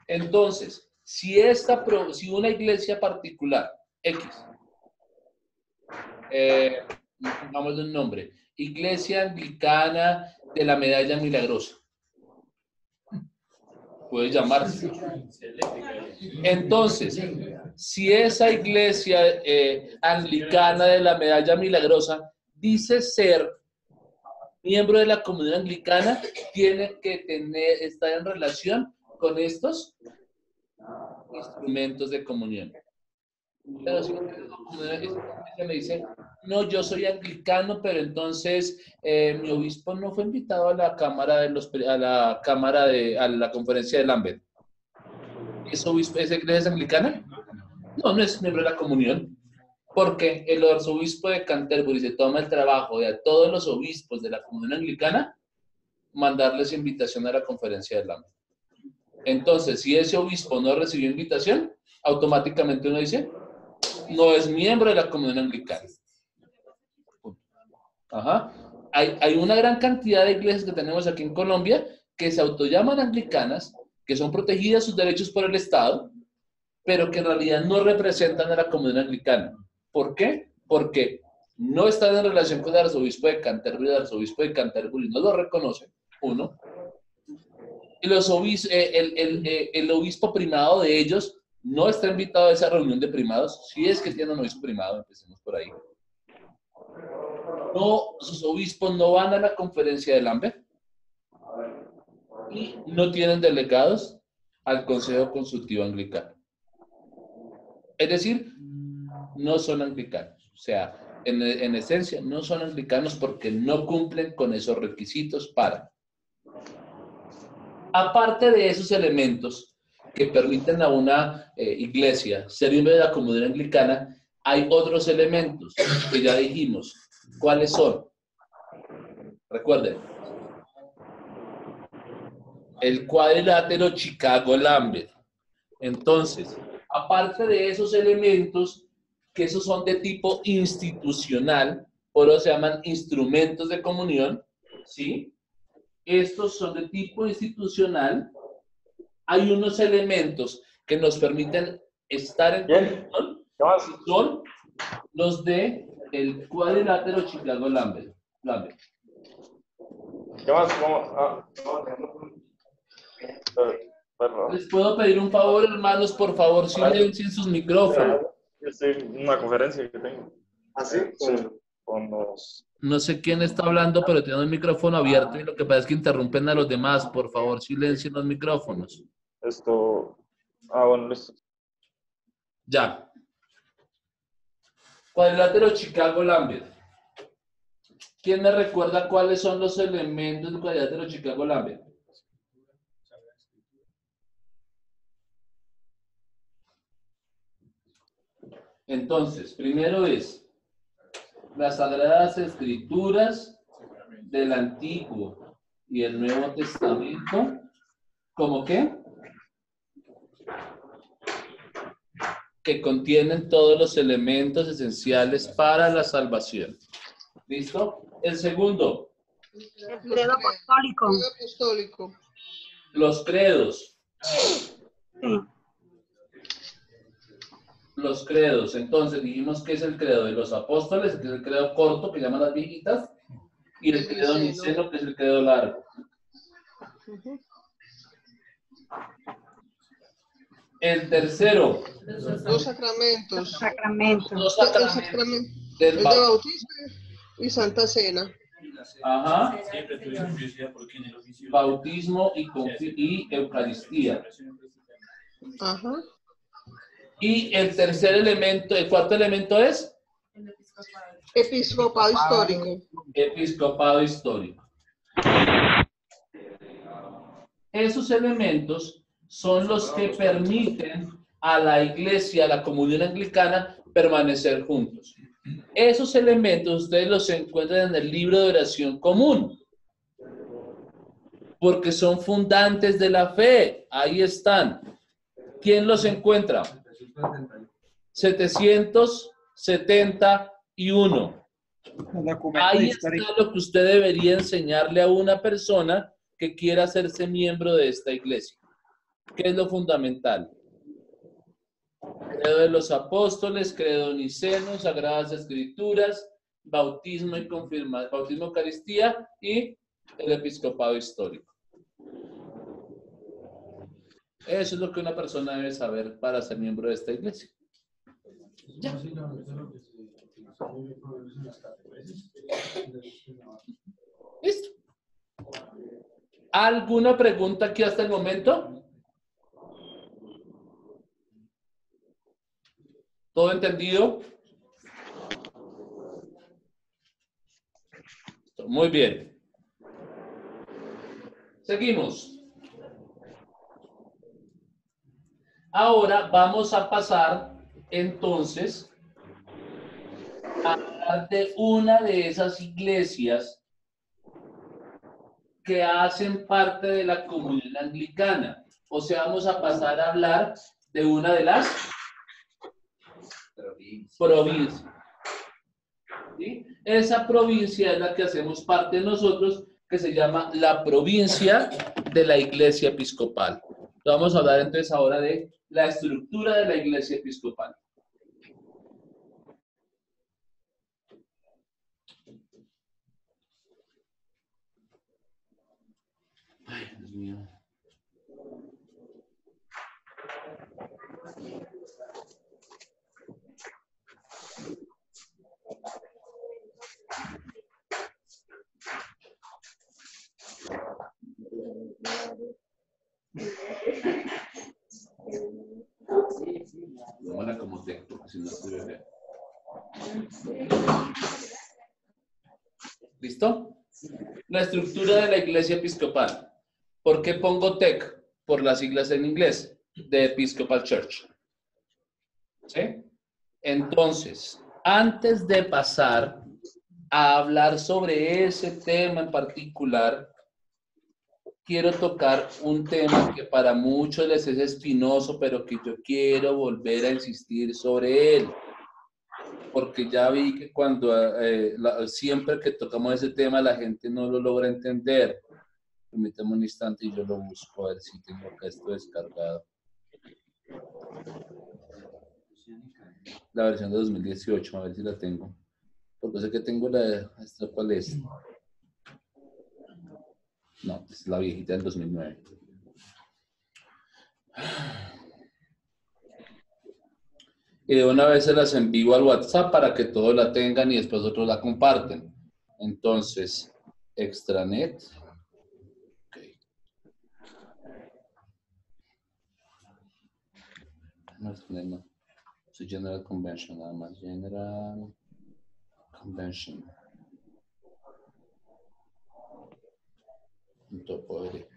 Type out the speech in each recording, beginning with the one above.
Entonces, si una iglesia particular, X, vamos de un nombre, Iglesia Anglicana de la Medalla Milagrosa, puede llamarse. Entonces, si esa iglesia anglicana de la Medalla Milagrosa dice ser miembro de la comunidad anglicana, tiene que estar en relación con estos instrumentos de comunión. Pero si ella me dice, no, yo soy anglicano, pero entonces mi obispo no fue invitado a la cámara a la conferencia de Lambeth. ¿Esa iglesia es anglicana? No, no es miembro de la comunión. Porque el arzobispo de Canterbury se toma el trabajo de a todos los obispos de la comunión anglicana mandarles invitación a la conferencia de Lambeth. Entonces, si ese obispo no recibió invitación, automáticamente uno dice, no es miembro de la comunión anglicana. Ajá. Hay una gran cantidad de iglesias que tenemos aquí en Colombia que se autollaman anglicanas, que son protegidas sus derechos por el Estado, pero que en realidad no representan a la comunidad anglicana. ¿Por qué? Porque no están en relación con el arzobispo de Canterbury, el arzobispo de Canterbury no lo reconoce, uno, y el obispo primado de ellos no está invitado a esa reunión de primados, si es que tiene un obispo primado, empecemos por ahí. No, sus obispos no van a la conferencia de Lambeth y no tienen delegados al Consejo Consultivo Anglicano. Es decir, no son anglicanos. O sea, en esencia, no son anglicanos porque no cumplen con esos requisitos para. Aparte de esos elementos que permiten a una iglesia ser miembro de la comunidad anglicana, hay otros elementos que ya dijimos. ¿Cuáles son? Recuerden. El cuadrilátero Chicago-Lambeth. Entonces, aparte de esos elementos, que esos son de tipo institucional, por eso se llaman instrumentos de comunión, ¿sí? Estos son de tipo institucional. Hay unos elementos que nos permiten estar en comunión, que son los de el cuadrilátero Chicago-Lambeth. ¿Qué más? Les puedo pedir un favor, hermanos, por favor, silencien sus micrófonos. Yo estoy en una conferencia que tengo. ¿Ah, sí? Sí, con los... No sé quién está hablando, pero tiene el micrófono abierto y lo que pasa es que interrumpen a los demás. Por favor, silencien los micrófonos. Bueno, listo. Ya. Cuadrilátero Chicago-Lambeth. ¿Quién me recuerda cuáles son los elementos del cuadrilátero Chicago-Lambeth? Entonces, primero es las Sagradas Escrituras del Antiguo y el Nuevo Testamento. ¿Cómo qué? Que contienen todos los elementos esenciales para la salvación. ¿Listo? El segundo. El credo apostólico. Los credos. Sí. Los credos. Entonces dijimos que es el credo de los apóstoles, que es el credo corto, que llaman las viejitas, y el credo niceno, que es el credo largo. El tercero. Los sacramentos. Los sacramentos. Los El sacramentos sacramento del de bautismo y Santa Cena. Ajá. Bautismo y Eucaristía. Ajá. Y el tercer elemento, el cuarto elemento es Episcopado histórico. episcopado histórico. Esos elementos son los que permiten a la iglesia, a la comunión anglicana, permanecer juntos. Esos elementos ustedes los encuentran en el libro de oración común, porque son fundantes de la fe. Ahí están. ¿Quién los encuentra? 771. Ahí está lo que usted debería enseñarle a una persona que quiera hacerse miembro de esta iglesia. ¿Qué es lo fundamental? Credo de los apóstoles, credo niceno, sagradas escrituras, bautismo y confirmación, bautismo, Eucaristía y el episcopado histórico. Eso es lo que una persona debe saber para ser miembro de esta iglesia. Ya. Listo. ¿Alguna pregunta aquí hasta el momento? ¿Todo entendido? Muy bien. Seguimos. Ahora vamos a pasar entonces a hablar de una de esas iglesias que hacen parte de la comunión anglicana. O sea, vamos a pasar a hablar de una de las provincias. ¿Sí? Esa provincia es la que hacemos parte nosotros, que se llama la provincia de la Iglesia Episcopal. Vamos a hablar entonces ahora de la estructura de la Iglesia Episcopal. Ay, Dios mío. Hola, como te, porque si no se ve. ¿Listo? La estructura de la Iglesia Episcopal. ¿Por qué pongo TEC? Por las siglas en inglés, de Episcopal Church. ¿Sí? Entonces, antes de pasar a hablar sobre ese tema en particular, quiero tocar un tema que para muchos les es espinoso, pero que yo quiero volver a insistir sobre él. Porque ya vi que cuando siempre que tocamos ese tema la gente no lo logra entender. Permítame un instante y yo lo busco a ver si tengo acá esto descargado. La versión de 2018, a ver si la tengo. Porque sé que tengo ¿esta cuál es? No, es la viejita del 2009. Y de una vez se las envío al WhatsApp para que todos la tengan y después otros la comparten. Entonces, extranet. Okay. No, no. So General Convention, nada más. General Convention. .org.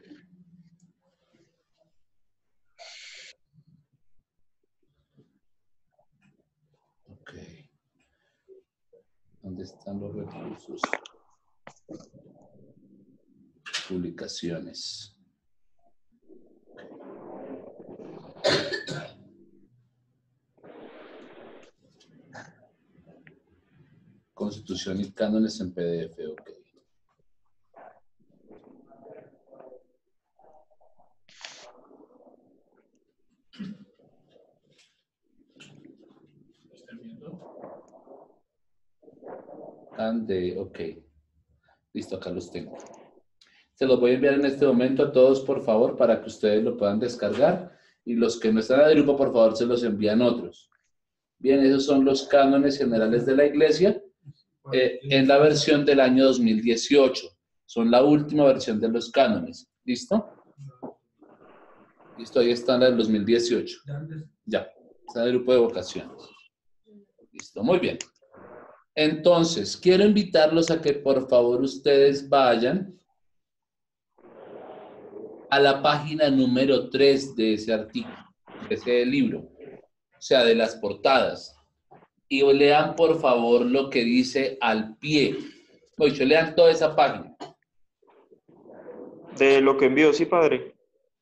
Ok. ¿Dónde están los recursos? Publicaciones. Constitución y cánones en PDF, ok. Ok. Listo, acá los tengo. Se los voy a enviar en este momento a todos, por favor, para que ustedes lo puedan descargar. Y los que no están en el grupo, por favor, se los envían otros. Bien, esos son los cánones generales de la Iglesia en la versión del año 2018. Son la última versión de los cánones. ¿Listo? Listo, ahí están las del 2018. Ya, está el grupo de vocaciones. Listo, muy bien. Entonces, quiero invitarlos a que por favor ustedes vayan a la página número 3 de ese artículo, de ese libro, o sea, de las portadas. Y lean por favor lo que dice al pie. Oye, lean toda esa página. De lo que envío, sí, padre.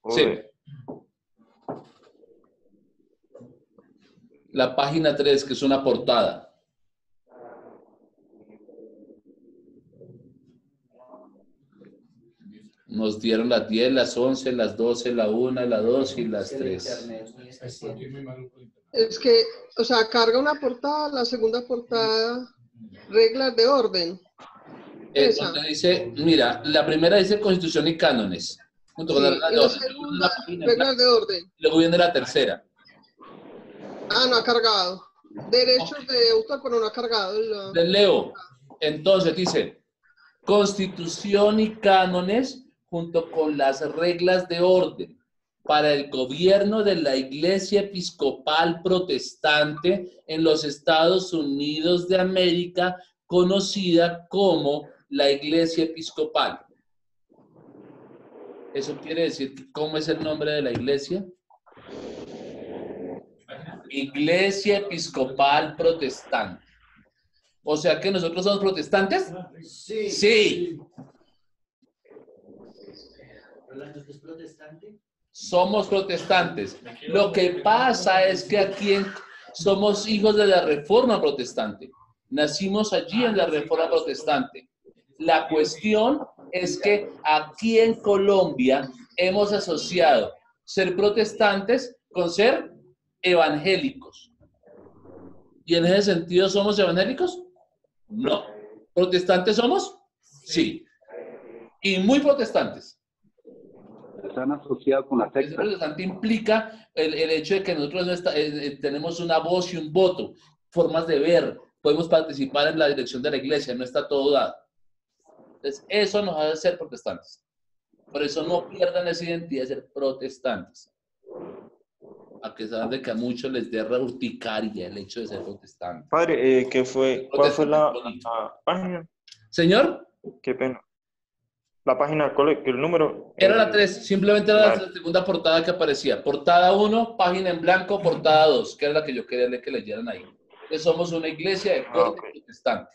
Sí. La página 3, que es una portada. No Nos dieron las 10, las 11, las 12, la 1, la 2 y las 3. Es que, o sea, carga una portada, la segunda portada, reglas de orden. Esa. Donde dice, mira, la primera dice Constitución y cánones, junto con Sí, la regla y de la orden. segunda, Una página en reglas blanco, de orden. luego viene la tercera. Ah, no ha cargado. Derechos de autor, pero no ha cargado. Les leo. Entonces dice, Constitución y cánones junto con las reglas de orden para el gobierno de la Iglesia Episcopal Protestante en los Estados Unidos de América, conocida como la Iglesia Episcopal. ¿Eso quiere decir que cómo es el nombre de la iglesia? Iglesia Episcopal Protestante. O sea que nosotros somos protestantes. Sí. Sí. ¿Rolando, usted es protestante? Somos protestantes. Lo que pasa es que aquí somos hijos de la Reforma Protestante. Nacimos allí en la Reforma Protestante. La cuestión es que aquí en Colombia hemos asociado ser protestantes con ser evangélicos. ¿Y en ese sentido somos evangélicos? No. ¿Protestantes somos? Sí. Y muy protestantes. Están asociados con la Ser secta. protestante implica el hecho de que nosotros tenemos una voz y un voto, formas de ver, podemos participar en la dirección de la iglesia, no está todo dado. Entonces, eso nos hace ser protestantes. Por eso no pierdan esa identidad de ser protestantes. A pesar de que a muchos les dé urticaria el hecho de ser protestantes. Padre, ¿qué fue? ¿Cuál fue la página? Señor, Qué pena. La página, el número. era la 3, simplemente era Claro. la segunda portada que aparecía. Portada 1, página en blanco, portada 2, que era la que yo quería que leyeran ahí. Entonces somos una iglesia de corte Ok. protestante.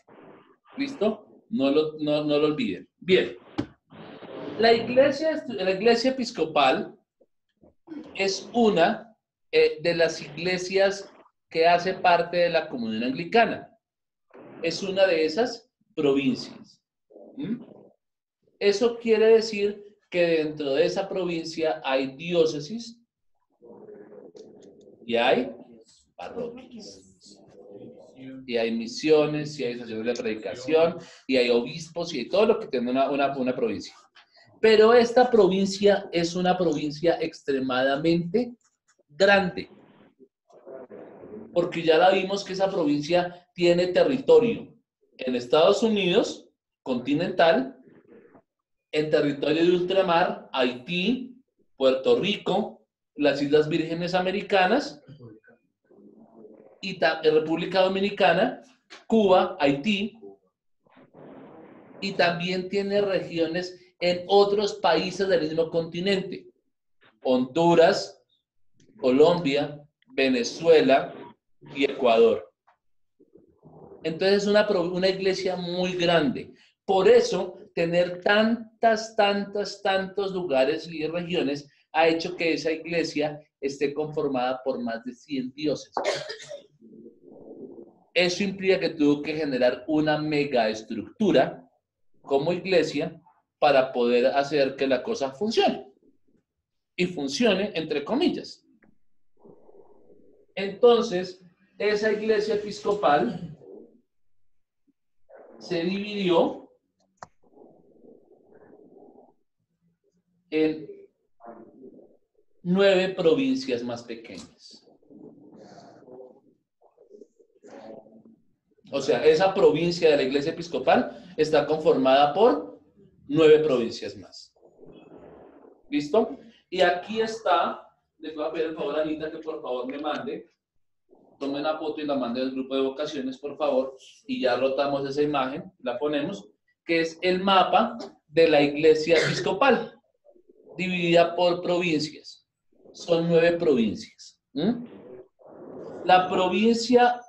¿Listo? No lo olviden. Bien. La iglesia episcopal es una de las iglesias que hace parte de la comunión anglicana. Es una de esas provincias. ¿Mm? Eso quiere decir que dentro de esa provincia hay diócesis y hay parroquias. Y hay misiones, y hay estaciones de predicación, y hay obispos, y hay todo lo que tiene una provincia. Pero esta provincia es una provincia extremadamente grande. Porque ya la vimos que esa provincia tiene territorio en Estados Unidos, continental, en territorio de ultramar, Haití, Puerto Rico, las Islas Vírgenes Americanas, y República Dominicana, Cuba, Haití, y también tiene regiones en otros países del mismo continente, Honduras, Colombia, Venezuela y Ecuador. Entonces es una iglesia muy grande. Por eso, tener tantos lugares y regiones ha hecho que esa iglesia esté conformada por más de 100 dioses. Eso implica que tuvo que generar una mega estructura como iglesia para poder hacer que la cosa funcione. Y funcione entre comillas. Entonces, esa iglesia episcopal se dividió en 9 provincias más pequeñas. O sea, esa provincia de la iglesia episcopal está conformada por 9 provincias más. ¿Listo? Y aquí está, les voy a pedir el favor a Anita que por favor me mande, tome una foto y la mande al grupo de vocaciones, por favor, y ya rotamos esa imagen, la ponemos, que es el mapa de la iglesia episcopal, dividida por provincias. Son 9 provincias. Las provincias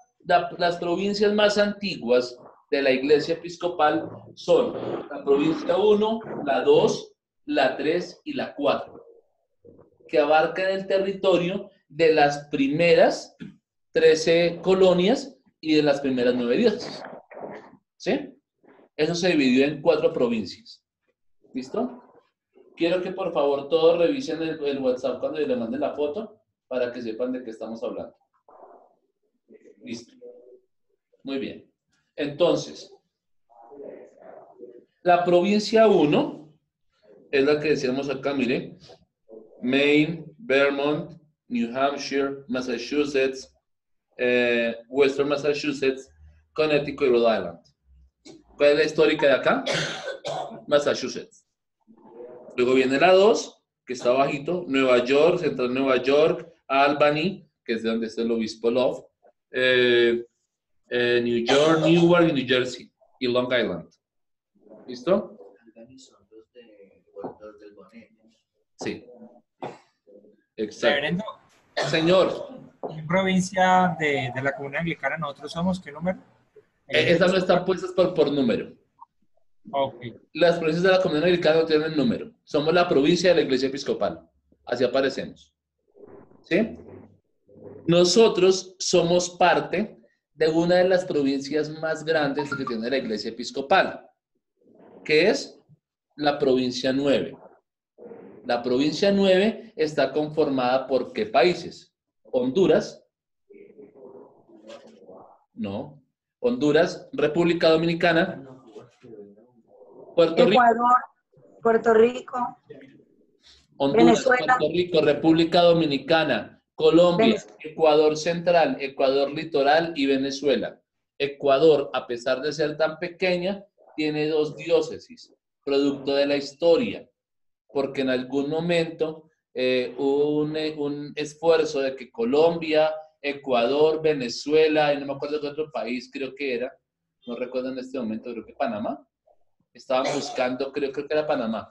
más antiguas de la iglesia episcopal son la provincia 1, la 2, la 3 y la 4, que abarcan el territorio de las primeras 13 colonias y de las primeras 9 diócesis. ¿Sí? Eso se dividió en 4 provincias. ¿Listo? Quiero que por favor todos revisen el WhatsApp cuando le manden la foto para que sepan de qué estamos hablando. Listo. Muy bien. Entonces, la provincia 1 es la que decíamos acá, mire. Maine, Vermont, New Hampshire, Massachusetts, Western Massachusetts, Connecticut y Rhode Island. ¿Cuál es la histórica de acá? Massachusetts. Luego viene la 2, que está bajito, Nueva York, Central Nueva York, Albany, que es de donde está el obispo Love, New York, Newark y New Jersey, y Long Island. ¿Listo? Albany son los del Bonete. Sí. Exacto. Reverendo, Señor, ¿en provincia de la comunidad anglicana nosotros somos qué número? estas no están puestas por número. Ok. Las provincias de la comunidad anglicana no tienen número. Somos la provincia de la iglesia episcopal. Así aparecemos. ¿Sí? Nosotros somos parte de una de las provincias más grandes que tiene la iglesia episcopal, que es la provincia 9. La provincia 9 está conformada por ¿qué países? Honduras. No. Honduras, República Dominicana, Puerto Rico. Ecuador, Puerto Rico, Honduras, Venezuela. Puerto Rico, República Dominicana, Colombia, Venezuela. Ecuador Central, Ecuador Litoral y Venezuela. Ecuador, a pesar de ser tan pequeña, tiene 2 diócesis, producto de la historia, porque en algún momento hubo un esfuerzo de que Colombia, Ecuador, Venezuela, y no me acuerdo qué otro país creo que era, no recuerdo en este momento, creo que Panamá, estaban buscando, creo que era Panamá,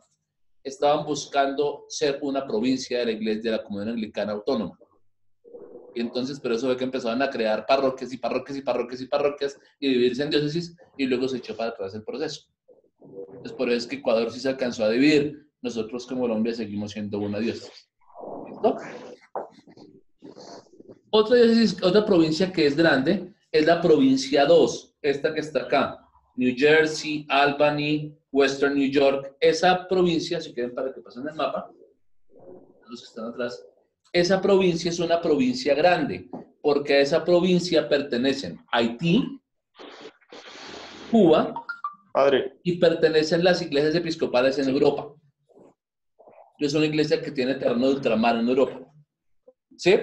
estaban buscando ser una provincia de la iglesia de la comunidad anglicana autónoma. Y entonces, pero eso fue que empezaron a crear parroquias y parroquias y parroquias y parroquias y dividirse en diócesis y luego se echó para atrás el proceso. Entonces, por eso es que Ecuador sí se alcanzó a dividir. Nosotros como Colombia seguimos siendo una diócesis. ¿Listo? Otra diócesis, otra provincia que es grande es la provincia 2, esta que está acá. New Jersey, Albany, Western New York. Esa provincia, si quieren para que pasen el mapa, los que están atrás, esa provincia es una provincia grande, porque a esa provincia pertenecen Haití, Cuba, Padre, y pertenecen las iglesias episcopales en Europa. Es una iglesia que tiene terreno de ultramar en Europa. ¿Sí?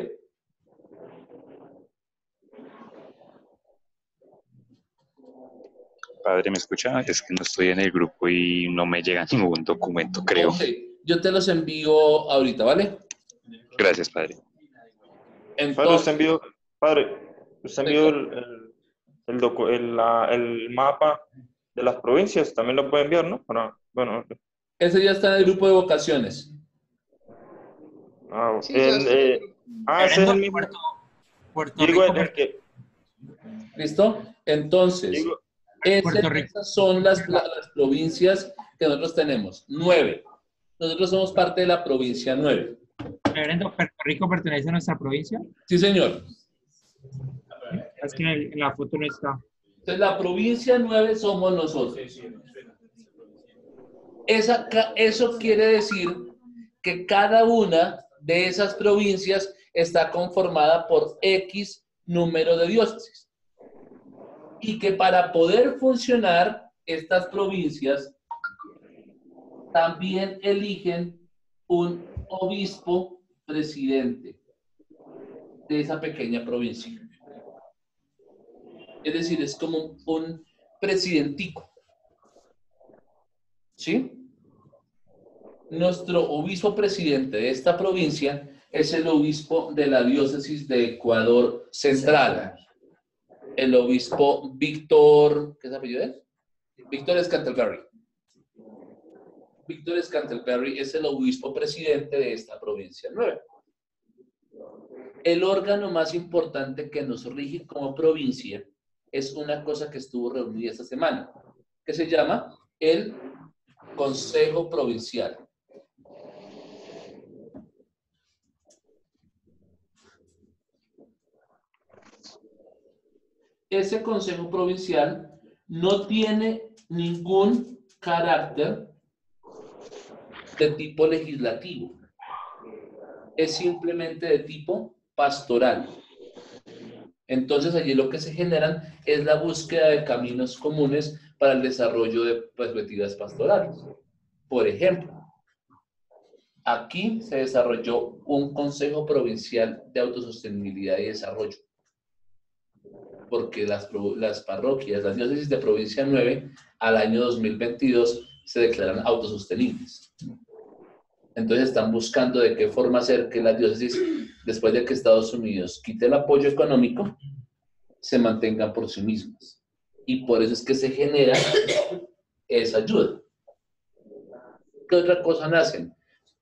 Padre, ¿me escucha? Es que no estoy en el grupo y no me llega ningún documento, creo. Ok, yo te los envío ahorita, ¿vale? Gracias, Padre. Entonces, Padre, usted envió el mapa de las provincias, también lo puede enviar, ¿no? Bueno, ese ya está en el grupo de vocaciones. Sí, ya está. ese es el mismo. Puerto Digo, Rico, el que, ¿Listo? Entonces, digo, Puerto Rico. esas son las provincias que nosotros tenemos. 9. Nosotros somos parte de la provincia 9. Reverendo, ¿Puerto Rico pertenece a nuestra provincia? Sí, señor. Es que en la foto no está. Entonces, la provincia 9 somos nosotros. Eso quiere decir que cada una de esas provincias está conformada por X número de diócesis. Y que para poder funcionar, estas provincias también eligen un obispo presidente de esa pequeña provincia. Es decir, es como un presidentico. ¿Sí? Nuestro obispo presidente de esta provincia es el obispo de la diócesis de Ecuador Central. El obispo Víctor, ¿qué es el apellido de él? Víctor Scantlebury. Víctor Scantlebury es el obispo presidente de esta provincia 9. El órgano más importante que nos rige como provincia es una cosa que estuvo reunida esta semana, que se llama el Consejo Provincial. Ese Consejo Provincial no tiene ningún carácter de tipo legislativo. Es simplemente de tipo pastoral. Entonces allí lo que se generan es la búsqueda de caminos comunes para el desarrollo de perspectivas pastorales. Por ejemplo, aquí se desarrolló un Consejo Provincial de Autosostenibilidad y Desarrollo, porque las parroquias, las diócesis de Provincia 9, al año 2022 se declaran autosostenibles. Entonces están buscando de qué forma hacer que las diócesis, después de que Estados Unidos quite el apoyo económico, se mantengan por sí mismas. Y por eso es que se genera esa ayuda. ¿Qué otra cosa nacen?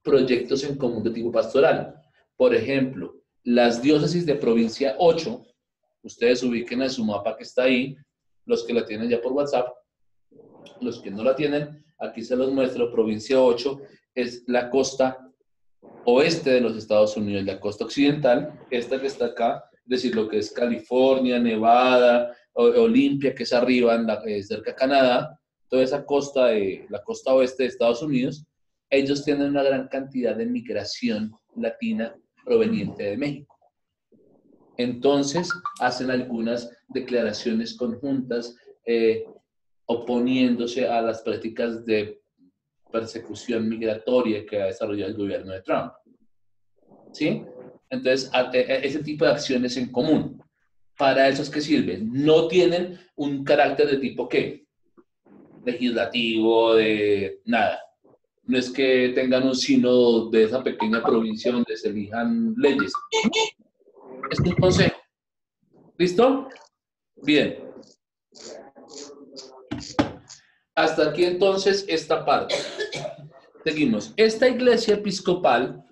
Proyectos en común de tipo pastoral. Por ejemplo, las diócesis de Provincia 8, ustedes ubiquen en su mapa que está ahí, los que la tienen ya por WhatsApp, los que no la tienen, aquí se los muestro. Provincia 8 es la costa oeste de los Estados Unidos, la costa occidental, esta que está acá, es decir, lo que es California, Nevada, Olimpia, que es arriba, cerca de Canadá, toda esa costa, la costa oeste de Estados Unidos, ellos tienen una gran cantidad de migración latina proveniente de México. Entonces, hacen algunas declaraciones conjuntas oponiéndose a las prácticas de persecución migratoria que ha desarrollado el gobierno de Trump. ¿Sí? Entonces, ese tipo de acciones en común, ¿para eso es que sirven? No tienen un carácter de tipo, ¿qué? Legislativo, de nada. No es que tengan un sínodo de esa pequeña provincia donde se elijan leyes. Es un consejo. ¿Listo? Bien. Hasta aquí entonces esta parte. Seguimos. Esta iglesia episcopal,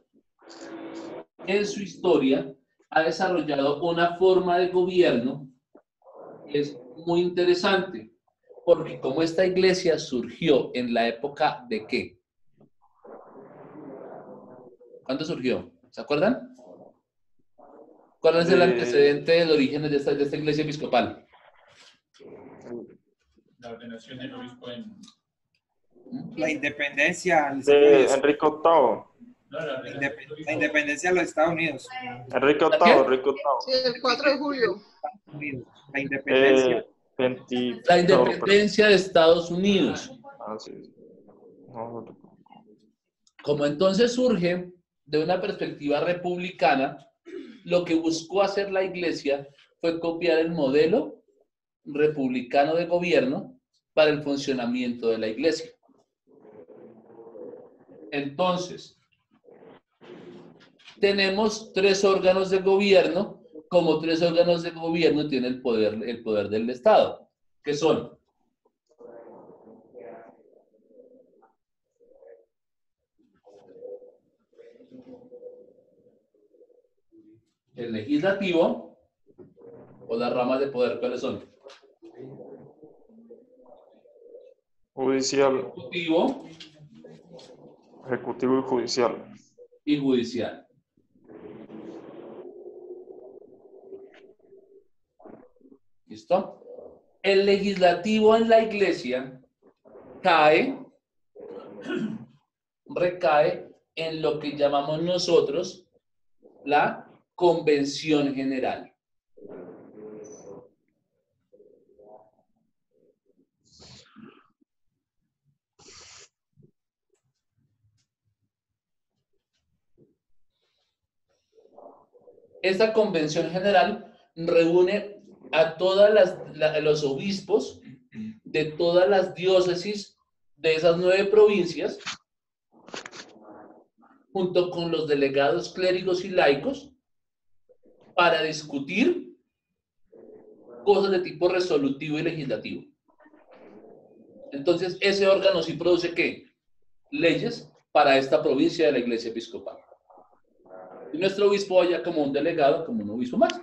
en su historia, ha desarrollado una forma de gobierno que es muy interesante, porque como esta iglesia surgió en la época de ¿qué? ¿Cuándo surgió? ¿Se acuerdan? ¿Cuál es el antecedente del origen de esta iglesia episcopal? La ordenación del obispo en la independencia. De Enrique VIII. La independencia de los Estados Unidos. Enrique ¿La VIII, qué? Enrique Sí, el 4 de julio. La independencia. VIII. La independencia de Estados Unidos. Sí. No, Como entonces surge de una perspectiva republicana, lo que buscó hacer la iglesia fue copiar el modelo republicano de gobierno para el funcionamiento de la iglesia. Entonces, tenemos 3 órganos de gobierno, como 3 órganos de gobierno tiene el poder del Estado, que son el legislativo o las ramas de poder. ¿Cuáles son? judicial, Ejecutivo ejecutivo y judicial. y judicial. ¿Listo? El legislativo en la iglesia recae en lo que llamamos nosotros la convención general. Esta convención general reúne a todos los obispos de todas las diócesis de esas 9 provincias, junto con los delegados clérigos y laicos, para discutir cosas de tipo resolutivo y legislativo. Entonces, ese órgano sí produce, ¿qué? Leyes para esta provincia de la Iglesia Episcopal. Y nuestro obispo vaya como un delegado, como un obispo más.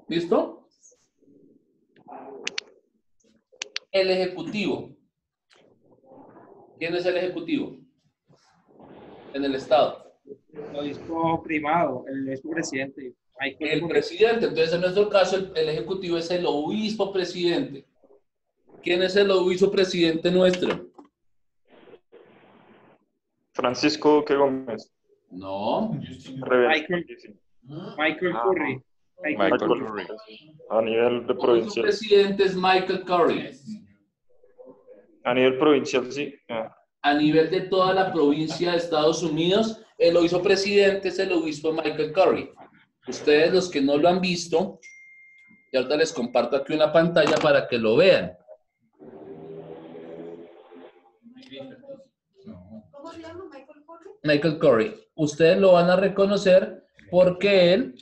¿Listo? El ejecutivo. ¿Quién es el ejecutivo? En el Estado. El obispo primado, el obispo presidente. El presidente. Entonces, en nuestro caso, el ejecutivo es el obispo presidente. ¿Quién es el obispo presidente nuestro? Francisco Duque Gómez. No. Reverendo. Michael Curry. Michael Curry. A nivel de Su provincial. presidente es Michael Curry. A nivel provincial, sí. A nivel de toda la provincia de Estados Unidos, el obispo presidente es el obispo Michael Curry. Ustedes, los que no lo han visto, y ahorita les comparto aquí una pantalla para que lo vean. ¿Cómo se llama Michael Curry? Michael Curry. Ustedes lo van a reconocer porque él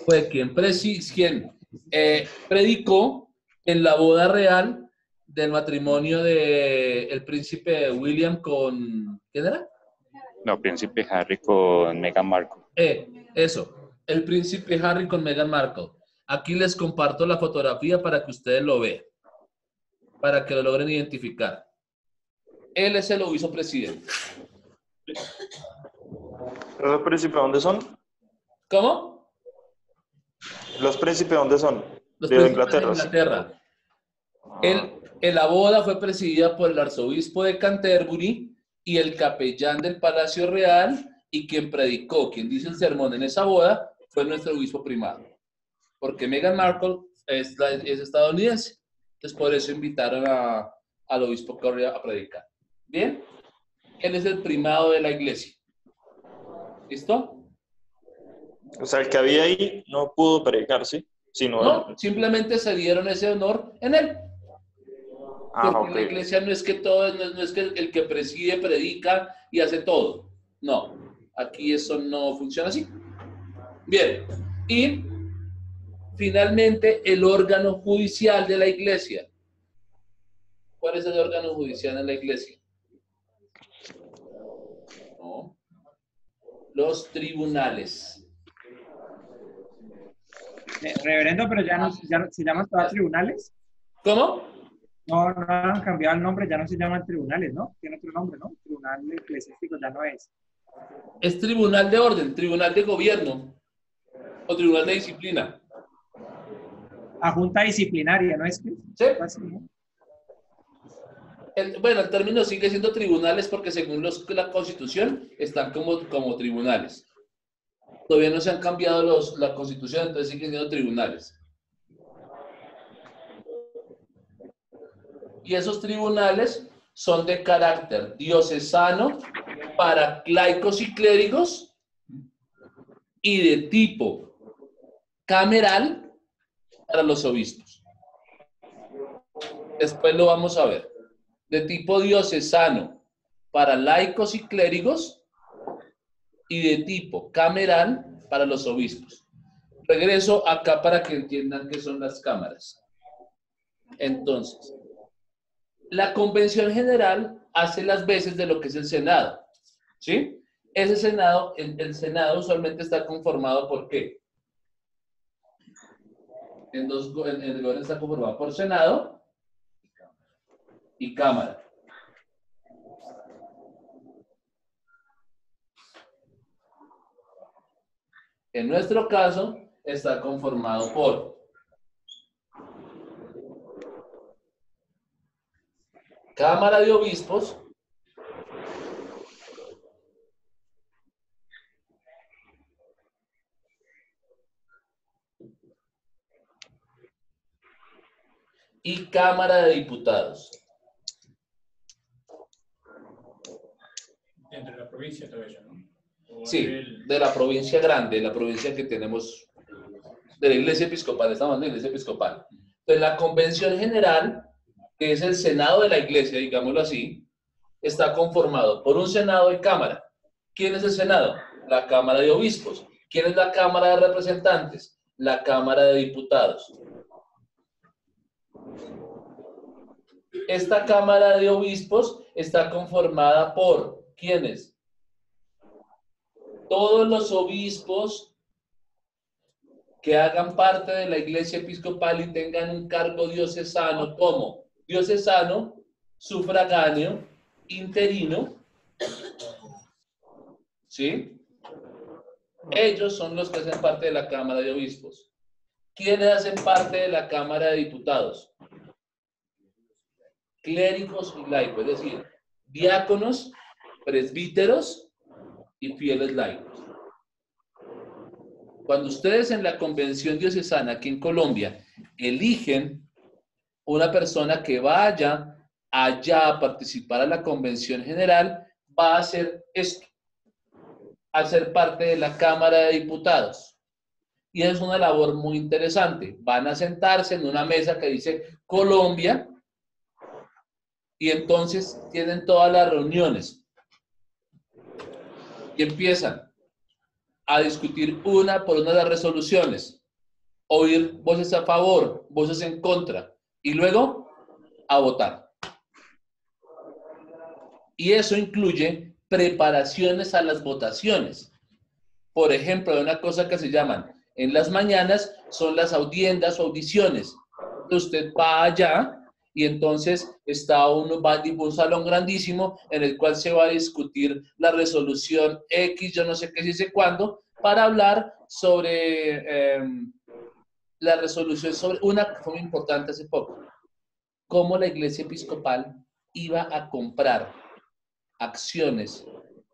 fue quien predicó en la boda real del matrimonio del príncipe William con... ¿Quién era? No, Príncipe Harry con Meghan Markle. Eso, el príncipe Harry con Meghan Markle. Aquí les comparto la fotografía para que ustedes lo vean, para que lo logren identificar. Él es el obispo presidente. ¿Los príncipes dónde son? ¿Cómo? ¿Los príncipes dónde son? Los De príncipes Inglaterra. de Inglaterra. La boda fue presidida por el arzobispo de Canterbury y el capellán del Palacio Real, y quien predicó, quien dice el sermón en esa boda, fue nuestro obispo primado. Porque Meghan Markle es estadounidense. Entonces, por eso invitaron al obispo Curry a predicar. ¿Bien? Él es el primado de la iglesia. ¿Listo? O sea, el que había ahí no pudo predicar, ¿sí? Sino No, simplemente se dieron ese honor en él. Porque ok. en la iglesia no es que no es que el que preside predica y hace todo. No, aquí eso no funciona así. Bien, y finalmente el órgano judicial de la iglesia. ¿Cuál es el órgano judicial en la iglesia? No. Los tribunales. Reverendo, pero ya no se llaman todas tribunales. ¿Cómo? No han cambiado el nombre, ya no se llaman tribunales, ¿no? Tiene otro nombre, ¿no? Tribunal eclesiástico ya no es. Es tribunal de orden, tribunal de gobierno o tribunal de disciplina. A junta disciplinaria, ¿no es que? Sí. Así, ¿no? Bueno, el término sigue siendo tribunales porque según la Constitución están como tribunales. Todavía no se han cambiado la Constitución, entonces siguen siendo tribunales. Y esos tribunales son de carácter diocesano para laicos y clérigos y de tipo cameral para los obispos. Después lo vamos a ver. De tipo diocesano para laicos y clérigos y de tipo cameral para los obispos. Regreso acá para que entiendan qué son las cámaras. Entonces, la Convención General hace las veces de lo que es el Senado, ¿sí? Ese Senado, el Senado usualmente está conformado por ¿qué? El gobierno está conformado por Senado y Cámara. En nuestro caso, está conformado por Cámara de Obispos, y Cámara de Diputados. Dentro de la provincia todo eso, ¿no? Sí, de la provincia grande, la provincia que tenemos, de la Iglesia Episcopal, estamos en la Iglesia Episcopal. Entonces, la Convención General, que es el Senado de la Iglesia, digámoslo así, está conformado por un Senado y Cámara. ¿Quién es el Senado? La Cámara de Obispos. ¿Quién es la Cámara de Representantes? La Cámara de Diputados. Esta Cámara de Obispos está conformada por ¿quiénes? Todos los obispos que hagan parte de la Iglesia Episcopal y tengan un cargo diocesano como diocesano, sufragáneo, interino, ¿sí? Ellos son los que hacen parte de la Cámara de Obispos. ¿Quiénes hacen parte de la Cámara de Diputados? Clérigos y laicos, es decir, diáconos presbíteros y fieles laicos. Cuando ustedes en la convención diocesana aquí en Colombia eligen una persona que vaya allá a participar a la convención general, va a hacer esto, a ser parte de la Cámara de Diputados. Y es una labor muy interesante. Van a sentarse en una mesa que dice Colombia y entonces tienen todas las reuniones y empiezan a discutir una por una de las resoluciones, oír voces a favor, voces en contra y luego a votar. Y eso incluye preparaciones a las votaciones. Por ejemplo, una cosa que se llaman en las mañanas son las audiencias o audiciones. Usted va allá y entonces va a un salón grandísimo en el cual se va a discutir la resolución X, yo no sé qué, si sé cuándo, para hablar sobre la resolución sobre una que fue muy importante hace poco, cómo la Iglesia Episcopal iba a comprar acciones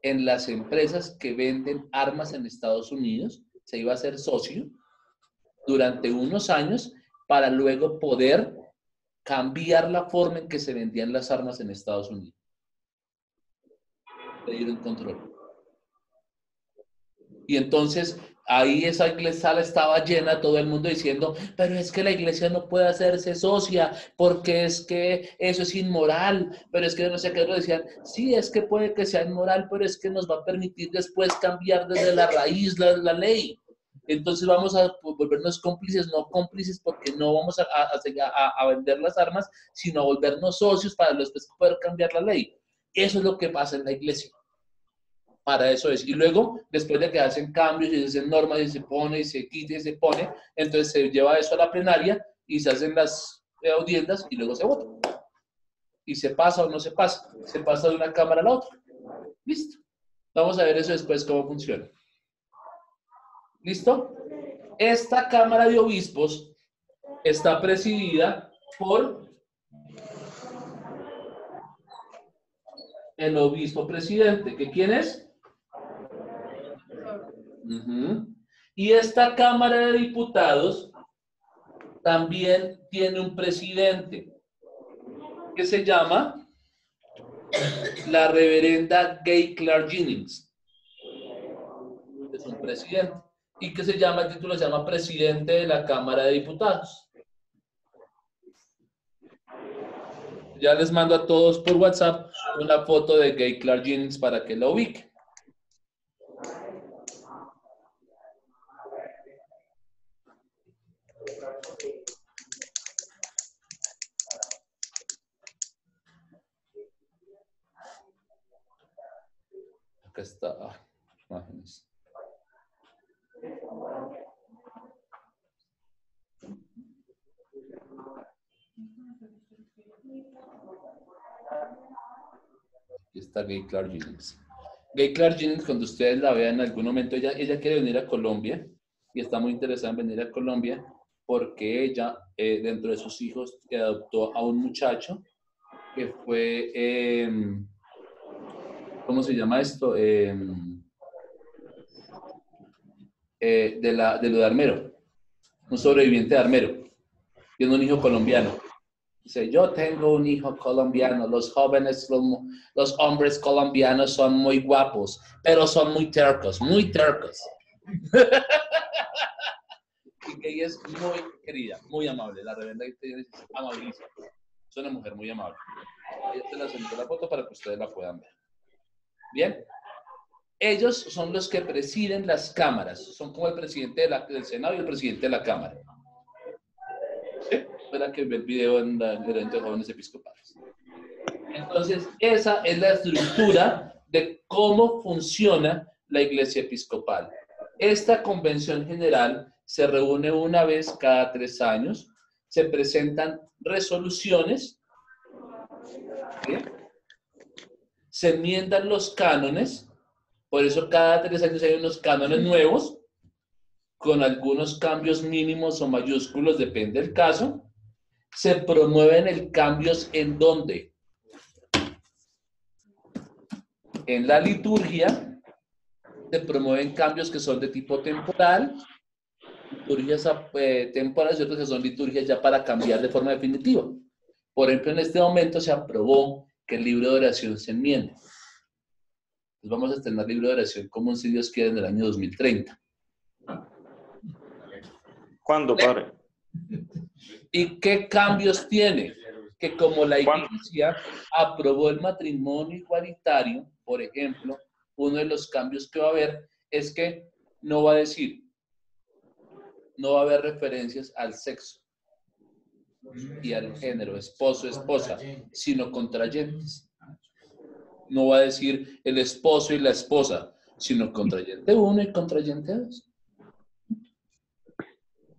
en las empresas que venden armas en Estados Unidos, se iba a hacer socio durante unos años para luego poder cambiar la forma en que se vendían las armas en Estados Unidos. Le dieron control. Y entonces ahí esa sala estaba llena, todo el mundo diciendo, pero es que la iglesia no puede hacerse socia, porque es que eso es inmoral, pero es que no sé qué, lo decían, sí, es que puede que sea inmoral, pero es que nos va a permitir después cambiar desde la raíz la ley. Entonces vamos a volvernos cómplices, no cómplices porque no vamos a vender las armas, sino a volvernos socios para después poder cambiar la ley. Eso es lo que pasa en la iglesia. Para eso es. Y luego, después de que hacen cambios y se hacen normas y se pone y se quita y se pone, entonces se lleva eso a la plenaria y se hacen las audiencias y luego se vota. Y se pasa o no se pasa. Se pasa de una cámara a la otra. Listo. Vamos a ver eso después cómo funciona. ¿Listo? Esta Cámara de Obispos está presidida por el obispo presidente. ¿Que quién es? Y esta Cámara de Diputados también tiene un presidente que se llama la reverenda Gay Clark Jennings. Es un presidente. Y que se llama, el título se llama presidente de la Cámara de Diputados. Ya les mando a todos por WhatsApp una foto de Gay Clark Jennings para que la ubiquen. Acá está. Imágenes. Aquí está Gay Clark Jennings. Gay Clark Jennings, cuando ustedes la vean en algún momento, ella quiere venir a Colombia y está muy interesada en venir a Colombia porque ella, dentro de sus hijos, adoptó a un muchacho que fue, ¿cómo se llama esto? De lo de Armero, un sobreviviente de Armero. Tiene un hijo colombiano. Dice, yo tengo un hijo colombiano, los jóvenes, los hombres colombianos son muy guapos, pero son muy tercos, muy tercos. Y que ella es muy querida, muy amable, la reverenda es amabilísima. Es una mujer muy amable. Ella te la sentó la foto para que ustedes la puedan ver. Bien. Ellos son los que presiden las cámaras, son como el presidente del Senado y el presidente de la Cámara. ¿Sí? Espera que ve el video en el evento de jóvenes episcopales. Entonces, esa es la estructura de cómo funciona la Iglesia Episcopal. Esta convención general se reúne una vez cada 3 años, se presentan resoluciones, ¿sí? Se enmiendan los cánones, por eso cada 3 años hay unos cánones nuevos, con algunos cambios mínimos o mayúsculos, depende del caso. Se promueven cambios en ¿dónde? En la liturgia se promueven cambios que son de tipo temporal, liturgias temporales y otras que son liturgias ya para cambiar de forma definitiva. Por ejemplo, en este momento se aprobó que el libro de oración se enmiende. Entonces vamos a estrenar el libro de oración común, si Dios quiere, en el año 2030. ¿Cuándo, padre? ¿Y qué cambios tiene? Que como la Iglesia aprobó el matrimonio igualitario, por ejemplo, uno de los cambios que va a haber es que no va a haber referencias al sexo y al género, esposo, esposa, sino contrayentes. No va a decir el esposo y la esposa, sino contrayente 1 y contrayente 2.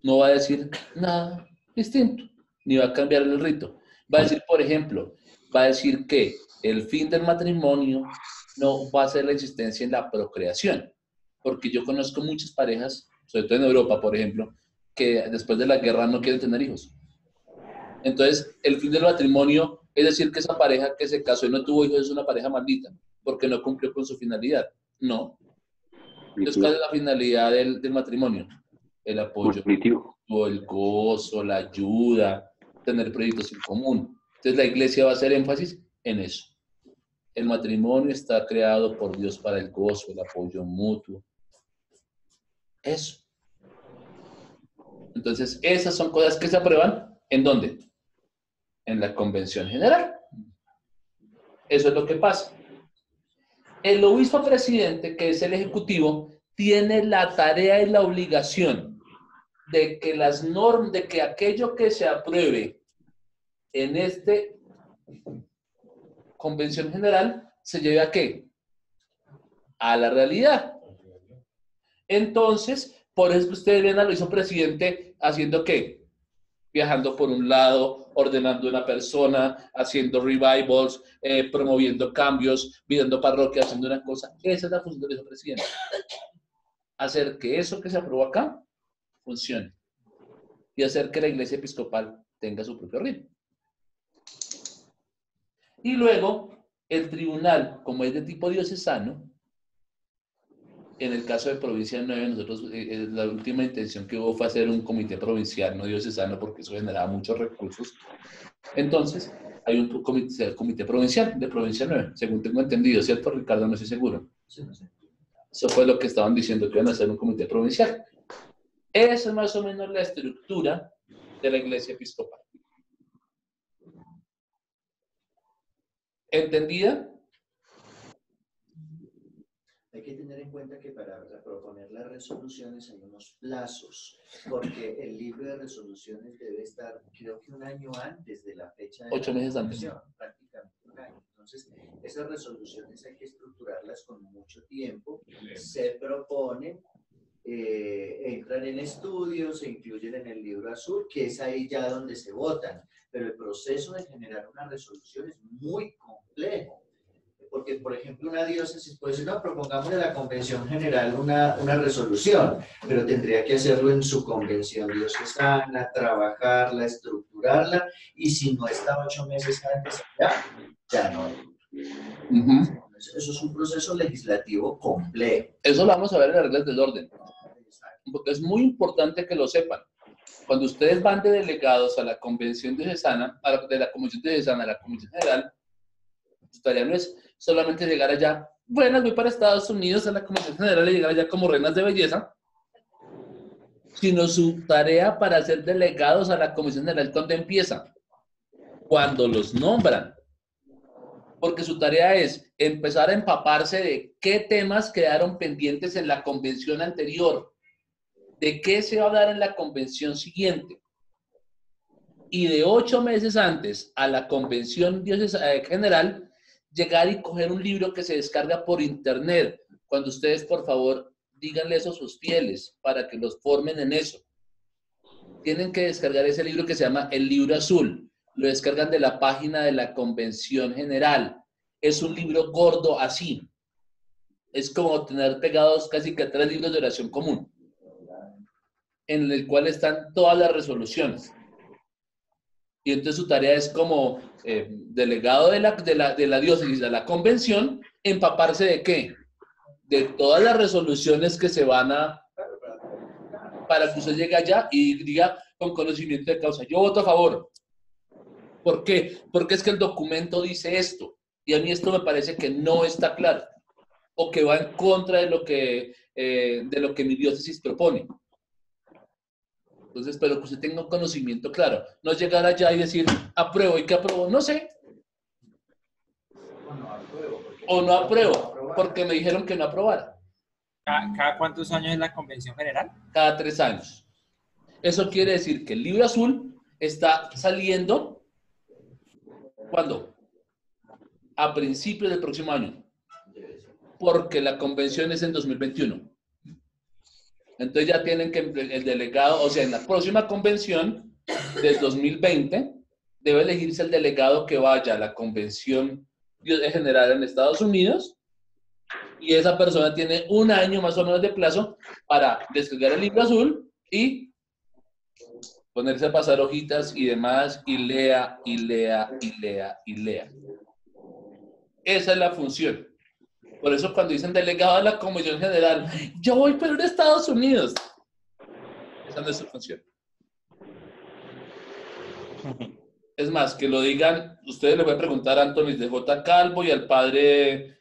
No va a decir nada distinto, ni va a cambiar el rito. Va a decir, por ejemplo, va a decir que el fin del matrimonio no va a ser la insistencia en la procreación, porque yo conozco muchas parejas, sobre todo en Europa, por ejemplo, que después de la guerra no quieren tener hijos. Entonces, el fin del matrimonio es decir que esa pareja que se casó y no tuvo hijos es una pareja maldita, porque no cumplió con su finalidad. No. Entonces, ¿cuál es la finalidad del matrimonio? El apoyo, el gozo, la ayuda, tener proyectos en común. Entonces, la Iglesia va a hacer énfasis en eso. El matrimonio está creado por Dios para el gozo, el apoyo mutuo. Eso. Entonces, esas son cosas que se aprueban. ¿En dónde? En la Convención General. Eso es lo que pasa. El obispo presidente, que es el ejecutivo, tiene la tarea y la obligación de que las normas, de que aquello que se apruebe en este Convención General se lleve a ¿qué? A la realidad. Entonces, por eso que ustedes ven al obispo presidente haciendo ¿qué? Viajando por un lado, ordenando una persona, haciendo revivals, promoviendo cambios, visitando parroquias, haciendo una cosa. Esa es la función del presidente. Hacer que eso que se aprobó acá funcione. Y hacer que la Iglesia Episcopal tenga su propio ritmo. Y luego, el tribunal, como es de tipo diocesano, en el caso de Provincia 9, nosotros, la última intención que hubo fue hacer un comité provincial, no diocesano, porque eso generaba muchos recursos. Entonces, hay un comité provincial de Provincia 9, según tengo entendido, ¿cierto, Ricardo? No estoy seguro. Eso fue lo que estaban diciendo, que iban a hacer un comité provincial. Esa es más o menos la estructura de la Iglesia Episcopal. ¿Entendida? Hay que tener en cuenta que para proponer las resoluciones hay unos plazos, porque el libro de resoluciones debe estar, creo que un año antes de la fecha de 8 meses antes. prácticamente un año. Entonces, esas resoluciones hay que estructurarlas con mucho tiempo, se proponen, entran en estudio, se incluyen en el libro azul, que es ahí ya donde se votan, pero el proceso de generar una resolución es muy complejo. Porque, por ejemplo, una diócesis puede decir, no, propongamos en la convención general una resolución, pero tendría que hacerlo en su convención diocesana, trabajarla, estructurarla, y si no está 8 meses antes ya no. Eso es un proceso legislativo complejo. Eso lo vamos a ver en las reglas del orden, porque es muy importante que lo sepan. Cuando ustedes van de delegados a la convención diocesana, de la convención diocesana a la convención general, su tarea no es solamente llegar allá, buenas, voy para Estados Unidos a la Convención General y llegar allá como reinas de belleza, sino su tarea para ser delegados a la Convención General, ¿cuándo empieza? Cuando los nombran. Porque su tarea es empezar a empaparse de qué temas quedaron pendientes en la convención anterior, de qué se va a hablar en la convención siguiente. Y de 8 meses antes a la convención general, llegar y coger un libro que se descarga por internet. Cuando ustedes, por favor, díganle eso a sus fieles para que los formen en eso. Tienen que descargar ese libro que se llama El Libro Azul. Lo descargan de la página de la Convención General. Es un libro gordo así. Es como tener pegados casi que 3 libros de oración común, en el cual están todas las resoluciones. Y entonces su tarea es como delegado de la diócesis a la convención, ¿Empaparse de qué? De todas las resoluciones que se van a, para que usted llegue allá y diga con conocimiento de causa, yo voto a favor. ¿Por qué? Porque es que el documento dice esto, y a mí esto me parece que no está claro, o que va en contra de lo que mi diócesis propone. Entonces, pero que usted tenga un conocimiento claro, no llegar allá y decir, apruebo, ¿y qué apruebo? No sé. O no apruebo, porque me dijeron que no aprobara. ¿Cada cuántos años es la convención general? Cada 3 años. Eso quiere decir que el libro azul está saliendo, ¿cuándo? A principios del próximo año. Porque la convención es en 2021. Entonces ya tienen que el delegado, o sea, en la próxima convención del 2020, debe elegirse el delegado que vaya a la convención general en Estados Unidos, y esa persona tiene 1 año más o menos de plazo para descargar el libro azul y ponerse a pasar hojitas y demás, y lea, y lea, y lea, y lea. Esa es la función. Por eso cuando dicen delegado de la Comisión General, yo voy pero en Estados Unidos. Esa no es su función. Es más, que lo digan, ustedes le pueden preguntar a Anthony de J. Calvo y al padre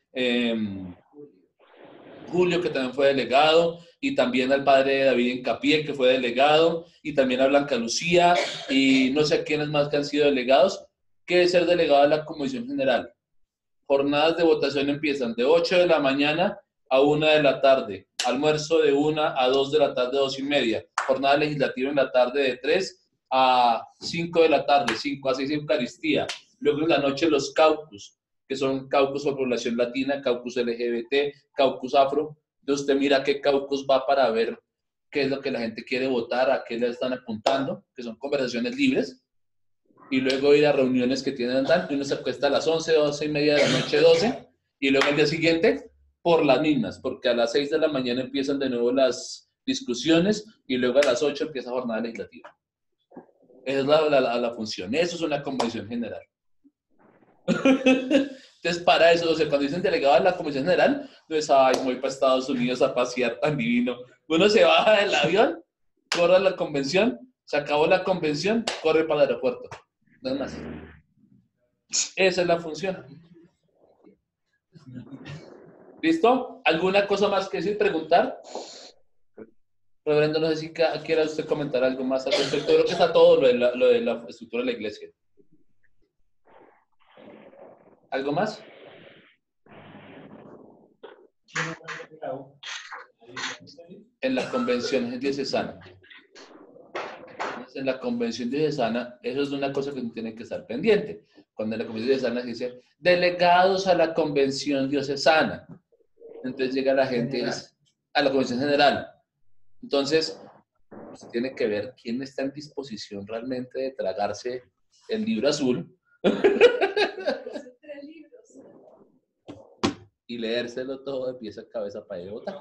Julio, que también fue delegado, y también al padre David Encapié, que fue delegado, y también a Blanca Lucía, y no sé a quiénes más que han sido delegados. ¿Qué es ser delegado de la Comisión General? Jornadas de votación empiezan de 8 de la mañana a 1 de la tarde. Almuerzo de 1 a 2 de la tarde, 2:30. Jornada legislativa en la tarde de 3 a 5 de la tarde, 5 a 6 Eucaristía. Luego en la noche los caucus, que son caucus por población latina, caucus LGBT, caucus afro. Entonces usted mira qué caucus va para ver qué es lo que la gente quiere votar, a qué le están apuntando, que son conversaciones libres. Y luego ir a reuniones que tienen tanto, y uno se acuesta a las 11, 11:30 de la noche, 12, y luego el día siguiente por las mismas, porque a las 6 de la mañana empiezan de nuevo las discusiones, y luego a las 8 empieza jornada legislativa. Esa es la función, eso es una convención general. Entonces, para eso, o sea, cuando dicen delegado de la Comisión General, entonces, ay, voy para Estados Unidos a pasear tan divino. Uno se baja del avión, corre a la convención, se acabó la convención, corre para el aeropuerto. Nada más. Esa es la función. ¿Listo? ¿Alguna cosa más que decir, preguntar? Reverendo, no sé si quiera usted comentar algo más al respecto. Creo que está todo lo de la estructura de la iglesia. ¿Algo más? En la convención diocesana. En la convención diocesana, eso es una cosa que uno tiene que estar pendiente. Cuando en la convención diocesana se dice, delegados a la convención diocesana. Entonces llega la gente a la convención general. Entonces, usted tiene que ver quién está en disposición realmente de tragarse el libro azul y leérselo todo de pies a cabeza para ir a votar.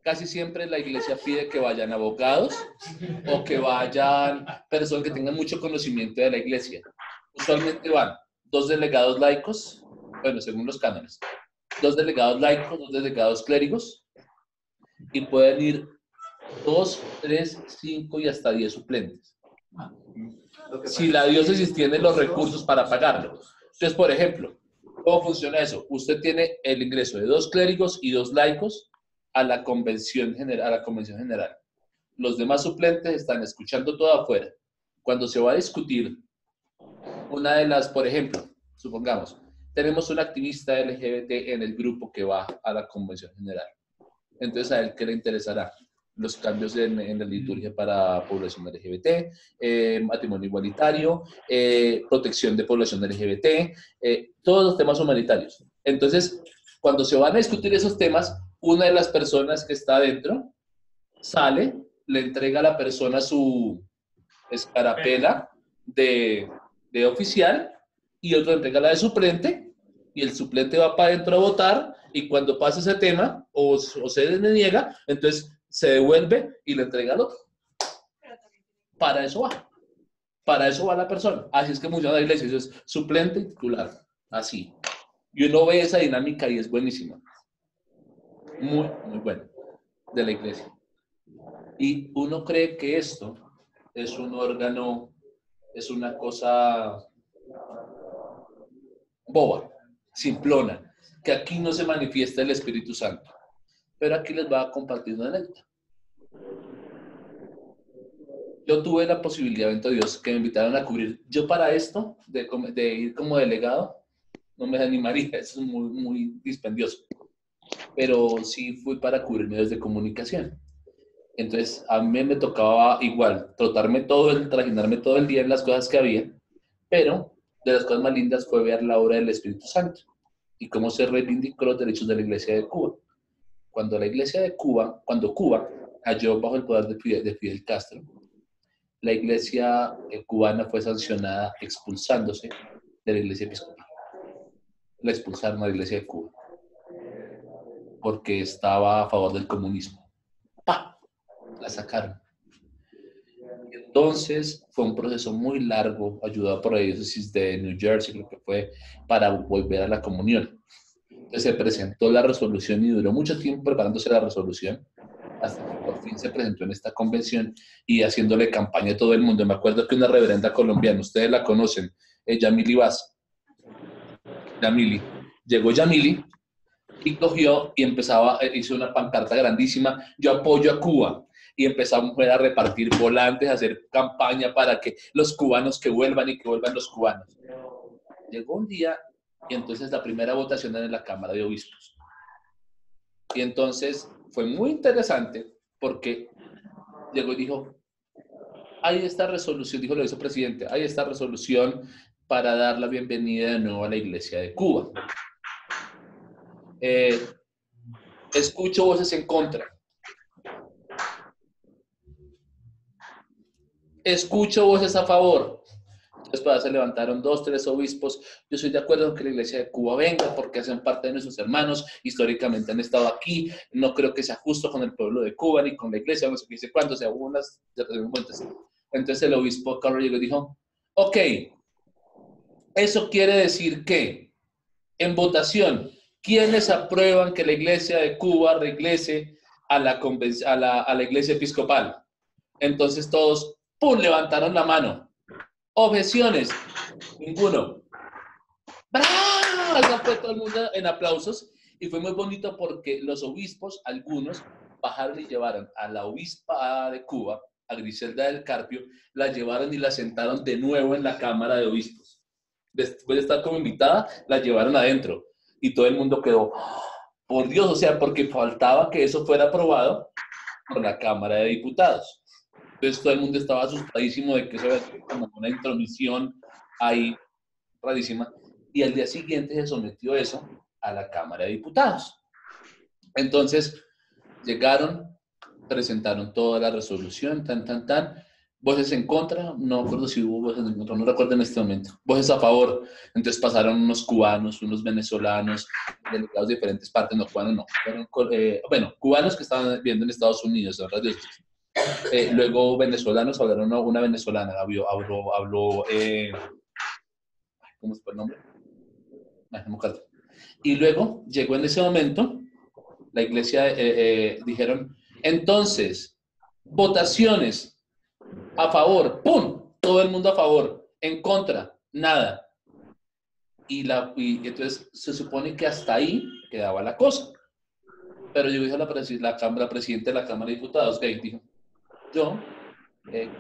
Casi siempre la iglesia pide que vayan abogados o que vayan personas que tengan mucho conocimiento de la iglesia. Usualmente van 2 delegados laicos, bueno, según los cánones, 2 delegados laicos, 2 delegados clérigos, y pueden ir 2, 3, 5 y hasta 10 suplentes. Si la diócesis tiene los recursos para pagarlo. Entonces, por ejemplo, ¿cómo funciona eso? Usted tiene el ingreso de 2 clérigos y 2 laicos a la convención general. Los demás suplentes están escuchando todo afuera. Cuando se va a discutir una de las, por ejemplo, supongamos, tenemos un activista LGBT en el grupo que va a la convención general. Entonces, ¿a él qué le interesará? Los cambios en la liturgia para población LGBT, matrimonio igualitario, protección de población LGBT, todos los temas humanitarios. Entonces, cuando se van a discutir esos temas, una de las personas que está adentro sale, le entrega a la persona su escarapela de oficial, y otro entrega la de suplente, y el suplente va para adentro a votar, y cuando pasa ese tema, o se niega, entonces se devuelve y le entrega al otro. Para eso va. Para eso va la persona. Así es que funciona la iglesia. Eso es suplente y titular. Así. Y uno ve esa dinámica y es buenísima. Muy, muy buena de la iglesia. Y uno cree que esto es un órgano, es una cosa boba, simplona, que aquí no se manifiesta el Espíritu Santo. Pero aquí les voy a compartir una anécdota. Yo tuve la posibilidad, bendito Dios, que me invitaron a cubrir. Yo para esto, de ir como delegado, no me animaría, eso es muy, muy dispendioso. Pero sí fui para cubrir medios de comunicación. Entonces, a mí me tocaba igual, trajinarme todo el día en las cosas que había, pero de las cosas más lindas fue ver la obra del Espíritu Santo y cómo se reivindicó los derechos de la Iglesia de Cuba. Cuando Cuba cayó bajo el poder de Fidel Castro, la iglesia cubana fue sancionada expulsándose de la iglesia episcopal. La expulsaron a la iglesia de Cuba porque estaba a favor del comunismo. ¡Pah! La sacaron. Entonces fue un proceso muy largo, ayudado por la diócesis de New Jersey, creo que fue, para volver a la comunión. Entonces se presentó la resolución y duró mucho tiempo preparándose la resolución, hasta que por fin se presentó en esta convención y haciéndole campaña a todo el mundo. Me acuerdo que una reverenda colombiana, ustedes la conocen, Yamili Vaz. Llegó Yamili y cogió y hizo una pancarta grandísima, yo apoyo a Cuba, y empezamos a repartir volantes, a hacer campaña para que los cubanos que vuelvan y que vuelvan los cubanos. Llegó un día y entonces la primera votación era en la Cámara de Obispos. Y entonces fue muy interesante porque llegó y dijo, hay esta resolución, dijo el vicepresidente, hay esta resolución para dar la bienvenida de nuevo a la Iglesia de Cuba. Escucho voces en contra. Escucho voces a favor. Después se levantaron 2, 3 obispos. Yo estoy de acuerdo en que la Iglesia de Cuba venga porque hacen parte de nuestros hermanos. Históricamente han estado aquí. No creo que sea justo con el pueblo de Cuba ni con la Iglesia. No sé qué dice cuándo. O sea, hubo unas vueltas. Entonces el obispo Carlos llegó y dijo, ok, eso quiere decir que en votación, ¿quiénes aprueban que la Iglesia de Cuba regrese a la Iglesia episcopal? Entonces todos, ¡pum!, levantaron la mano. Objeciones, ninguno. ¡Bravo! Eso fue todo el mundo en aplausos y fue muy bonito porque los obispos, algunos, bajaron y llevaron a la obispa de Cuba, a Griselda del Carpio, la llevaron y la sentaron de nuevo en la Cámara de Obispos. Después de estar como invitada, la llevaron adentro y todo el mundo quedó, por Dios, o sea, porque faltaba que eso fuera aprobado por la Cámara de Diputados. Entonces todo el mundo estaba asustadísimo de que eso era como una intromisión ahí rarísima. Y al día siguiente se sometió eso a la Cámara de Diputados. Entonces llegaron, presentaron toda la resolución, voces en contra, no recuerdo si hubo voces en contra, no recuerdo en este momento, voces a favor. Entonces pasaron unos cubanos, unos venezolanos, delegados de diferentes partes, no cubanos, no, fueron, cubanos que estaban viviendo en Estados Unidos, en otras diócesis. Luego venezolanos, hablaron una venezolana, habló ¿cómo fue el nombre? Y luego llegó en ese momento, la iglesia, dijeron, entonces, votaciones a favor, ¡pum!, todo el mundo a favor, en contra, nada. Y entonces se supone que hasta ahí quedaba la cosa. Pero yo dije a la presidenta de la Cámara de Diputados, que dijo, yo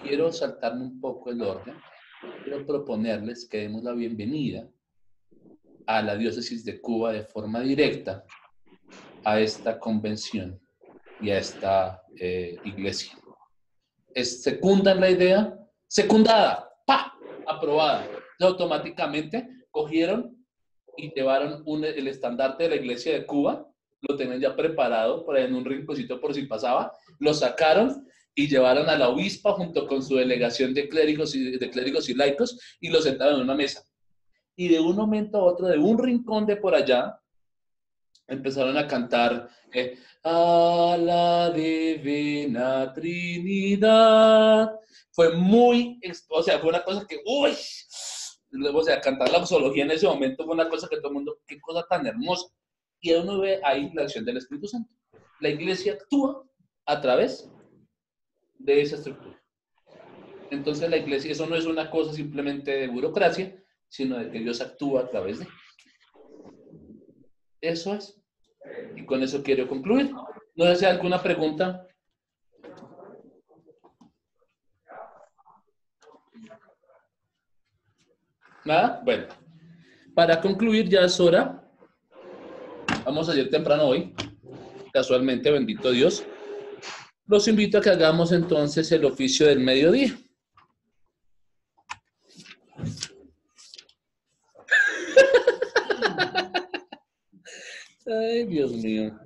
quiero saltarme un poco el orden, quiero proponerles que demos la bienvenida a la diócesis de Cuba de forma directa a esta convención y a esta iglesia. ¿Secundan la idea? Secundada, ¡pa!, aprobada. Entonces, automáticamente cogieron y llevaron el estandarte de la iglesia de Cuba, lo tenían ya preparado por ahí en un rinconcito por si pasaba, lo sacaron y llevaron a la obispa junto con su delegación de clérigos y laicos y lo sentaron en una mesa. Y de un momento a otro, de un rincón de por allá, empezaron a cantar a la divina Trinidad. Fue muy, o sea, fue una cosa que, uy, O sea, cantar la doxología en ese momento fue una cosa que todo el mundo, qué cosa tan hermosa. Y uno ve ahí la acción del Espíritu Santo. La iglesia actúa a través de esa estructura. Entonces la iglesia, eso no es una cosa simplemente de burocracia, sino de que Dios actúa a través de. Eso es. Y con eso quiero concluir. ¿No sé si hay alguna pregunta? ¿Nada? Bueno. Para concluir, ya es hora. Vamos a ir temprano hoy. Casualmente, bendito Dios. Los invito a que hagamos entonces el oficio del mediodía. Ay, Dios mío.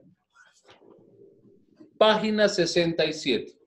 Página 67.